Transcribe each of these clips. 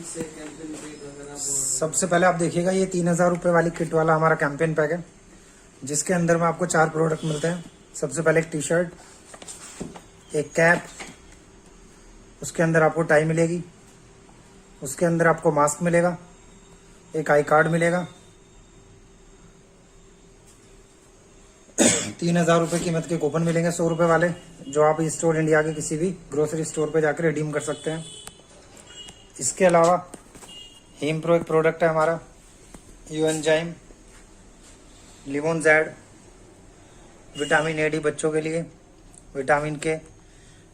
सबसे पहले आप देखिएगा ये 3,000 रुपये वाली किट वाला हमारा कैंपेन पैक है, जिसके अंदर में आपको 4 प्रोडक्ट मिलते हैं। सबसे पहले एक टी शर्ट, एक कैप, उसके अंदर आपको टाई मिलेगी, उसके अंदर आपको मास्क मिलेगा, एक आई कार्ड मिलेगा। 3,000 रुपये कीमत के कूपन मिलेंगे 100 रुपये वाले, जो आप स्टोर इंडिया के किसी भी ग्रोसरी स्टोर पे जाकर रिडीम कर सकते हैं। इसके अलावा हीम प्रो एक प्रोडक्ट है हमारा, यूएनजाइम लिमोन जैड, विटामिन ए डी बच्चों के लिए, विटामिन के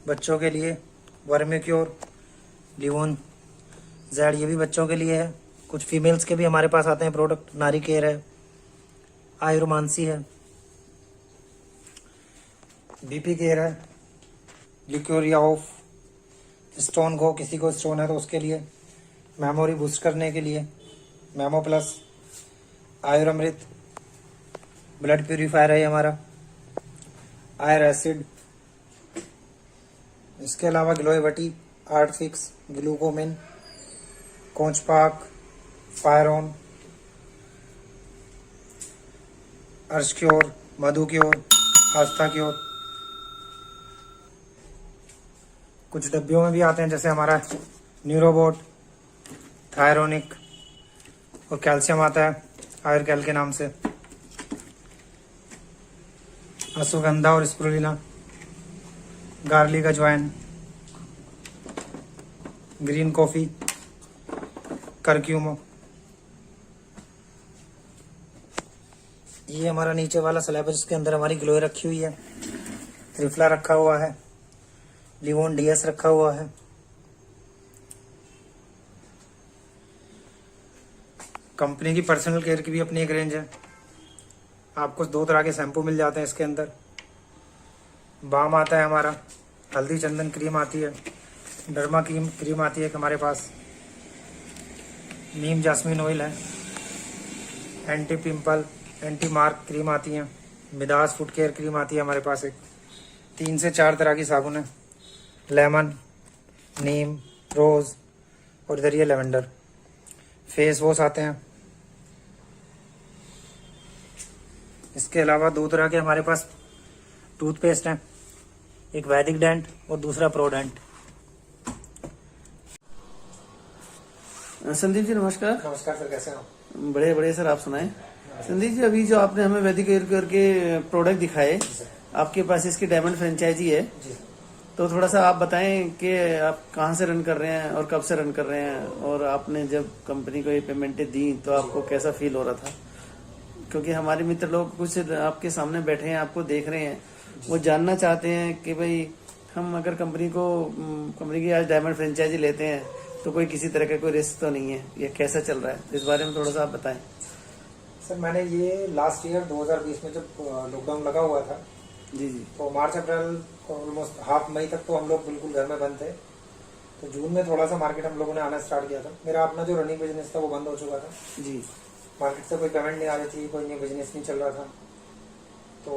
बच्चों के लिए, वर्मिक्योर लिमोन जैड ये भी बच्चों के लिए है। कुछ फीमेल्स के भी हमारे पास आते हैं प्रोडक्ट, नारी केयर है, आयुर्मानसी है, बीपी केयर है, लिक्योरिया ऑफ स्टोन को, किसी को स्टोन है तो उसके लिए, मेमोरी बूस्ट करने के लिए मेमो प्लस, आयुर्मृत ब्लड प्यूरिफायर है हमारा, आयर एसिड। इसके अलावा ग्लोएवटी, आर्ट फिक्स, ग्लूकोमिन, कोचपाक, फायरॉन, अर्श क्योर, मधु क्योर, आस्था क्योर। कुछ डब्बियों में भी आते हैं, जैसे हमारा न्यूरोबोट, थायरोनिक और कैल्शियम आता है आयुर्कैल के नाम से, अश्वगंधा और स्प्रुलिना, गार्लिक अजवाइन, ग्रीन कॉफी, करक्यूमो। ये हमारा नीचे वाला स्लैब है, जिसके अंदर हमारी ग्लोए रखी हुई है, त्रिफला रखा हुआ है, लिवोन डीएस रखा हुआ है। कंपनी की पर्सनल केयर की भी अपनी एक रेंज है। आपको 2 तरह के शैम्पू मिल जाते हैं इसके अंदर। बाम आता है हमारा, हल्दी चंदन क्रीम आती है, डर्मा क्रीम आती है हमारे पास, नीम जास्मिन ऑयल है, anti pimple anti mark cream आती है, मिदास फुट केयर क्रीम आती है हमारे पास एक। 3 से 4 तरह की साबुन है, लेमन, नीम, रोज और इधर ये लेवेंडर। फेस वॉश आते हैं। इसके अलावा 2 तरह के हमारे पास टूथपेस्ट हैं, एक वैदिक डेंट और दूसरा प्रोडेंट। संदीप जी नमस्कार। नमस्कार सर, कैसे हो? बड़े बड़े सर, आप सुनाएं। संदीप जी, अभी जो आपने हमें वैदिक केयर करके प्रोडक्ट दिखाए, आपके पास इसकी डायमंड फ्रेंचाइजी है, जी। तो थोड़ा सा आप बताएं कि आप कहाँ से रन कर रहे हैं और कब से रन कर रहे हैं, और आपने जब कंपनी को ये पेमेंटें दी तो आपको कैसा फील हो रहा था? क्योंकि हमारे मित्र लोग कुछ आपके सामने बैठे हैं, आपको देख रहे हैं, वो जानना चाहते हैं कि भाई हम अगर कंपनी की आज डायमंड फ्रेंचाइजी लेते हैं तो कोई किसी तरह का कोई रिस्क तो नहीं है, ये कैसा चल रहा है, तो इस बारे में थोड़ा सा आप बताएं। सर मैंने ये लास्ट ईयर 2020 में जब लॉकडाउन लगा हुआ था, जी जी, तो मार्च अप्रैल ऑलमोस्ट हाफ मई तक तो हम लोग बिल्कुल घर में बंद थे। तो जून में थोड़ा सा मार्केट हम लोगों ने आना स्टार्ट किया था। मेरा अपना जो रनिंग बिजनेस था वो बंद हो चुका था जी। मार्केट से कोई पेमेंट नहीं आ रही थी, कोई न्यू बिजनेस नहीं चल रहा था। तो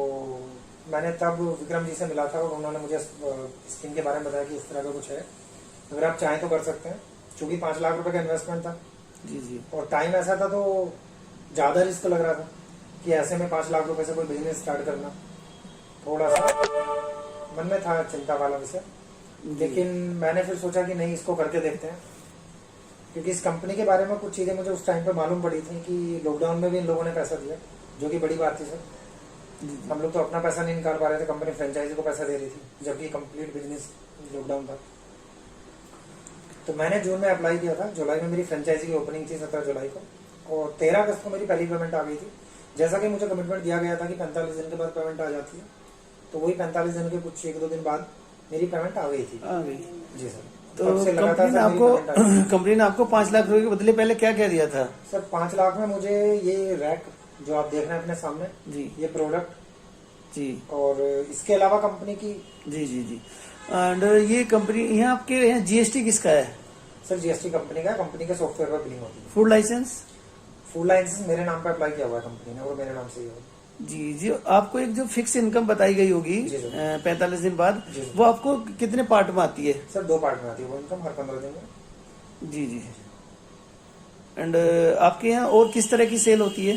मैंने तब विक्रम जी से मिला था और उन्होंने मुझे स्कीम के बारे में बताया कि इस तरह का कुछ है, अगर आप चाहें तो कर सकते हैं। चूंकि 5 लाख रुपए का इन्वेस्टमेंट था जी जी, और टाइम ऐसा था, तो ज्यादा रिस्क लग रहा था कि ऐसे में 5 लाख रुपए से कोई बिजनेस स्टार्ट करना थोड़ा सा मन में था चिंता वाला विषय। लेकिन मैंने फिर सोचा कि नहीं, इसको करके देखते हैं, क्योंकि इस कंपनी के बारे में कुछ चीजें मुझे उस टाइम पे मालूम पड़ी थी कि लॉकडाउन में भी इन लोगों ने पैसा दिया, जो कि बड़ी बात थी सर। हम लोग तो अपना पैसा नहीं निकाल पा रहे थे, कंपनी फ्रेंचाइजी को पैसा दे रही थी, जबकि कंप्लीट बिजनेस लॉकडाउन था। तो मैंने जून में अप्लाई किया था, जुलाई में मेरी फ्रेंचाइजी की ओपनिंग थी 17 जुलाई को, और 13 अगस्त को मेरी पहली पेमेंट आ गई थी। जैसा कि मुझे कमिटमेंट दिया गया था कि 45 दिन के बाद पेमेंट आ जाती है, तो वही 45 दिन के कुछ 1-2 दिन बाद मेरी पेमेंट आ गई थी। आ गई जी सर। तो कंपनी ने आपको 5 लाख रुपए के बदले पहले क्या क्या दिया था? सर 5 लाख में मुझे ये रैक जो आप देख रहे हैं अपने सामने जी, ये प्रोडक्ट जी, और इसके अलावा कंपनी की जी जी जी, एंड ये कंपनी यहाँ आपके यहाँ जीएसटी किसका है? सर जीएसटी कंपनी का, कंपनी के सॉफ्टवेयर पर बिलिंग होती है। Food licence? फूड लाइसेंस मेरे नाम पे अप्लाई किया हुआ है कंपनी ने, और मेरे नाम से ही होगा। जी जी। आपको एक जो फिक्स इनकम बताई गई होगी 45 दिन बाद, वो आपको कितने पार्ट में आती है? सर 2 पार्ट में आती है वो इनकम, हर 15 दिन में। जी जी। एंड आपके यहाँ और किस तरह की सेल होती है?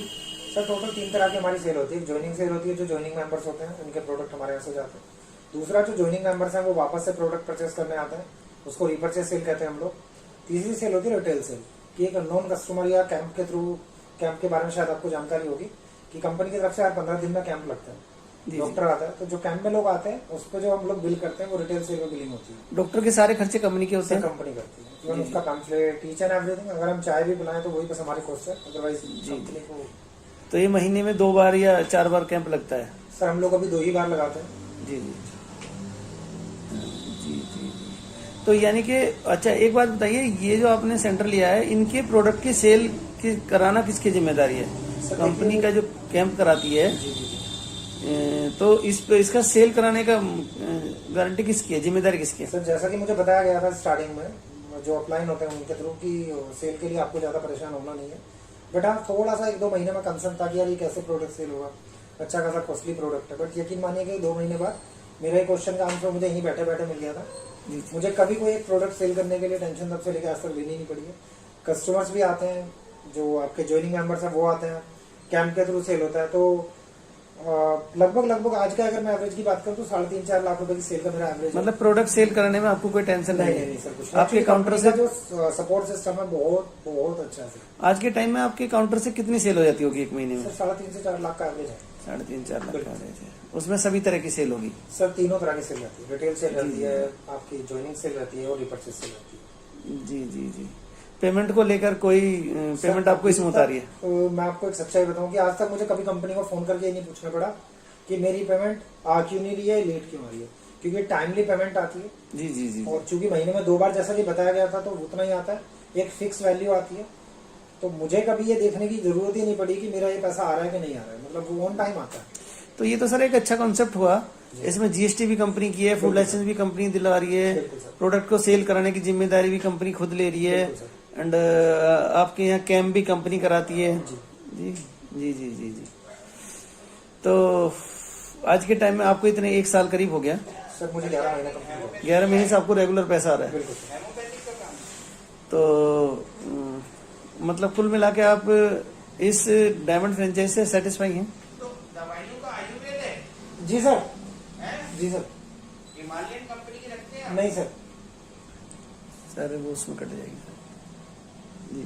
सर टोटल 3 तरह की हमारी सेल होती है। ज्वाइनिंग सेल होती है, जो ज्वाइनिंग मेंबर्स होते हैं उनके प्रोडक्ट हमारे यहाँ से जाते हैं। दूसरा, जो ज्वाइनिंग मेंबर्स हैं वो वापस से प्रोडक्ट परचेस करने आते हैं, उसको रीपरचेस सेल कहते हैं हम लोग। तीसरी सेल होती है रिटेल सेल, कि एक नॉन कस्टमर या कैंप के थ्रू, कैंप के बारे में शायद आपको जानकारी होगी कि कंपनी की तरफ से हर 15 दिन में कैंप लगता है, डॉक्टर आता है, तो जो कैंप में लोग आते हैं उस पर जो हम लोग बिल करते हैं वो रिटेल सेल में बिलिंग होती है। डॉक्टर के सारे खर्चे कंपनी के होते हैं? कंपनी करती है, इवन उसका पैम्फलेट, टीच एंड एवरीथिंग। अगर हम चाय भी बुलाएं तो वही बस हमारी कॉस्ट है, अदरवाइज कंपनी को। तो ये महीने में 2 बार या 4 बार कैंप लगता है? सर हम लोग अभी 2 ही बार लगाते हैं। जी जी जी जी। तो यानी कि अच्छा, एक बात बताइए, ये जो आपने सेंटर लिया है, इनके प्रोडक्ट की सेल की कराना किसकी जिम्मेदारी है? कंपनी का जो कैंप कराती है, तो इसका सेल कराने का गारंटी किसकी है, जिम्मेदारी किसकी है? सर जैसा कि मुझे बताया गया था स्टार्टिंग में, जो अपलाइन होते हैं उनके थ्रू की सेल के लिए आपको ज्यादा परेशान होना नहीं है। बट हाँ, थोड़ा सा 1-2 महीने में कंसर्न था कि यार ये कैसे प्रोडक्ट सेल होगा, अच्छा खासा कॉस्टली प्रोडक्ट है। बट यकीन मानिए कि 2 महीने बाद मेरा एक क्वेश्चन का आंसर मुझे यहीं बैठे बैठे मिल गया था। मुझे कभी कोई एक प्रोडक्ट सेल करने के लिए टेंशन तब से लेकर आज तक लेनी नहीं पड़ी है। कस्टमर्स भी आते हैं, जो आपके ज्वाइनिंग मेंबर्स हैं वो आते हैं, कैंप के थ्रू सेल होता है। तो लगभग आज का अगर मैं एवरेज की बात करूं तो 3.5-4 लाख रुपए की सेल का मेरा एवरेज। मतलब प्रोडक्ट सेल करने में आपको कोई टेंशन नहीं है? नहीं सर, कुछ आपके काउंटर से जो सपोर्ट सिस्टम है बहुत अच्छा है। आज के टाइम में आपके काउंटर से कितनी सेल हो जाती होगी एक महीने में? सर 3.5 से 4 लाख का एवरेज है। 3.5-4 लाख का एवरेज है। उसमें सभी तरह की सेल होगी? सर तीनों तरह की सेल रहती है, रिटेल सेल रहती है, आपकी ज्वाइनिंग सेल रहती है और रिपर्चेस सेल रहती है। जी जी जी। पेमेंट को लेकर कोई पेमेंट आपको स्मूथ आ रही है? तो मैं आपको एक सच्चाई बताऊं कि आज तक मुझे कभी कंपनी को फोन करके ये नहीं पूछना पड़ा कि मेरी पेमेंट आ क्यों नहीं रही है, लेट क्यों आ रही है, क्योंकि टाइमली पेमेंट आती है। जी जी जी। और चूंकि महीने में 2 बार जैसा कि बताया गया था तो उतना ही आता है, एक फिक्स वैल्यू आती है। तो मुझे कभी ये देखने की जरूरत ही नहीं पड़ी कि मेरा ये पैसा आ रहा है कि नहीं आ रहा है, मतलब वो ऑन टाइम आता है। तो ये तो सर एक अच्छा कॉन्सेप्ट हुआ। इसमें जीएसटी भी कंपनी की है, फूड लाइसेंस भी कंपनी दिला रही है, प्रोडक्ट को सेल कराने की जिम्मेदारी भी कंपनी खुद ले रही है, एंड आपके यहाँ कैंप भी कंपनी कराती है। जी जी जी जी जी। तो आज के टाइम में आपको इतने 1 साल करीब हो गया? सर मुझे 11 महीने कंपनी हो गए। 11 महीने से आपको रेगुलर पैसा आ रहा है? बिल्कुल। तो मतलब कुल मिला के आप इस डायमंड फ्रेंचाइज से सेटिस्फाई हैं? जी सर। जी सर। हिमालयन कंपनी की रखते हैं? नहीं सर। सर वो उसमें कट जाएगी सर। जी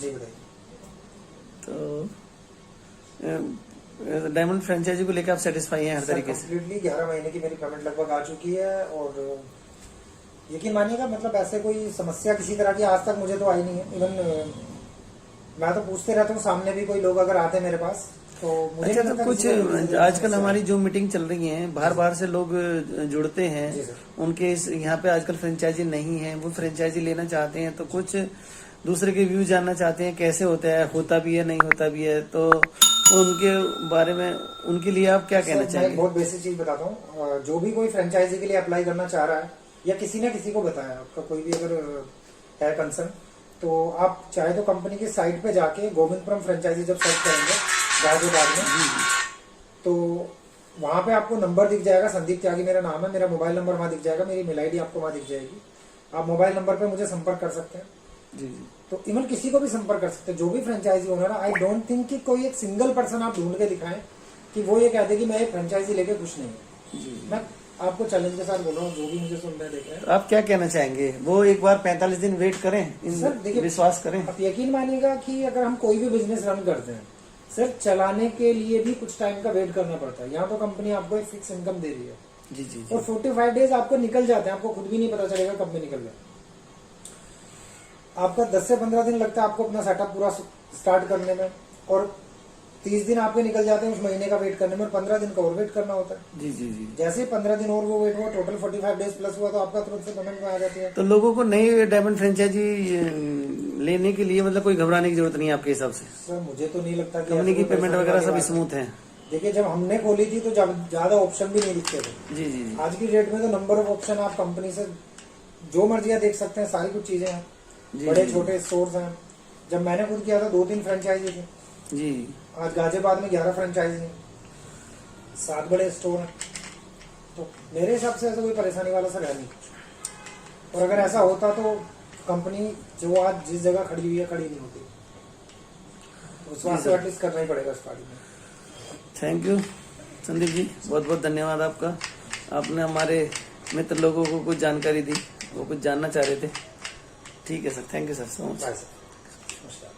जी बताइए। तो डायमंड फ्रेंचाइजी को लेकर आप सेटिस्फाई हैं हर तरीके से? कंप्लीटली 11 महीने की मेरी पेमेंट लगभग आ चुकी है और यकीन मानिएगा, मतलब ऐसे कोई समस्या किसी तरह की आज तक मुझे तो आई नहीं है। इवन मैं तो पूछते रहता हूँ, सामने भी कोई लोग अगर आते हैं मेरे पास तो मुझे अच्छा, तो कुछ आजकल हमारी जो मीटिंग चल रही है, बाहर से लोग जुड़ते हैं, उनके यहाँ पे आजकल फ्रेंचाइजी नहीं है, वो फ्रेंचाइजी लेना चाहते हैं, तो कुछ दूसरे के व्यू जानना चाहते हैं कैसे होता है, होता भी है नहीं होता भी है, तो उनके बारे में उनके लिए आप क्या कहना चाहेंगे? बहुत बेसिक चीज बताता हूँ। जो भी कोई फ्रेंचाइजी के लिए अप्लाई करना चाह रहा है या किसी ने किसी को बताया, आपका कोई भी अगर है कंसर्न, तो आप चाहे तो कंपनी की साइट पे जाके गोविंदपुरम फ्रेंचाइजी जब सर्च करेंगे गाजियाबाद में, तो वहां पे आपको नंबर दिख जाएगा। संदीप त्यागी मेरा नाम है, मेरा मोबाइल नंबर वहां दिख जाएगा, मेरी मेल आईडी आपको वहां दिख जाएगी। आप मोबाइल नंबर पे मुझे संपर्क कर सकते हैं। जी जी। तो इवन किसी को भी संपर्क कर सकते हैं, जो भी फ्रेंचाइजी ओनर है। आई डोंट थिंक कि कोई एक सिंगल पर्सन आप ढूंढ के दिखाएं कि वो ये कह दे कि मैं एक फ्रेंचाइजी लेके खुश नहीं हूँ। मैं आपको चैलेंज के साथ बोल रहा हूँ, जो भी मुझे सुन रहे देख रहे हैं, तो आप क्या कहना चाहेंगे? वो एक बार 45 दिन वेट करें, सर देखिए, विश्वास करें। आप यकीन मानिएगा कि अगर हम कोई भी बिजनेस रन करते हैं सर, चलाने के लिए भी कुछ टाइम का वेट करना पड़ता है। यहाँ तो कंपनी आपको एक फिक्स इनकम दे रही है जी जी। और 45 डेज आपको निकल जाते हैं, आपको खुद भी नहीं पता चलेगा कब में निकल गए। आपका 10 से 15 दिन लगता है आपको अपना सेटअप पूरा स्टार्ट करने में, और 30 दिन आपके निकल जाते हैं उस महीने का वेट करने में, और 15 दिन का और वेट करना होता है। जी जी जी। जैसे 15 दिन और वो वेट हुआ, टोटल 45 डेज प्लस हुआ, तो आपका तुरंत से पेमेंट में आ जाती है। तो लोगों को नई डायमंड फ्रेंचाइजी लेने के लिए मतलब कोई घबराने की जरूरत नहीं है आपके हिसाब से? सर मुझे तो नहीं लगता कि कंपनी की पेमेंट वगैरह सब स्मूथ है। देखिए, जब हमने खोली थी तो ज्यादा ऑप्शन भी नहीं दिखते थे। जी जी जी। आज की डेट में तो नंबर ऑफ ऑप्शन आप कंपनी से जो मर्जी देख सकते हैं, सारी कुछ चीजें हैं, बड़े छोटे स्टोर्स हैं। जब मैंने खुद किया था 2-3 फ्रेंचाइजी थी जी। आज गाजियाबाद में 11 फ्रेंचाइजी हैं, 7 बड़े स्टोर हैं। तो मेरे हिसाब से ऐसा कोई परेशानी वाला सर है नहीं, और अगर ऐसा होता तो कंपनी जो आज जिस जगह खड़ी हुई है खड़ी नहीं होती। उस वास्ते एटलीस्ट करना ही पड़ेगा स्टार्टिंग में। थैंक यू संदीप जी, बहुत बहुत धन्यवाद आपका। आपने हमारे मित्र लोगों को कुछ जानकारी दी, वो कुछ जानना चाह रहे थे। ठीक है sir, thank you sir so much. Bye sir. नमस्कार।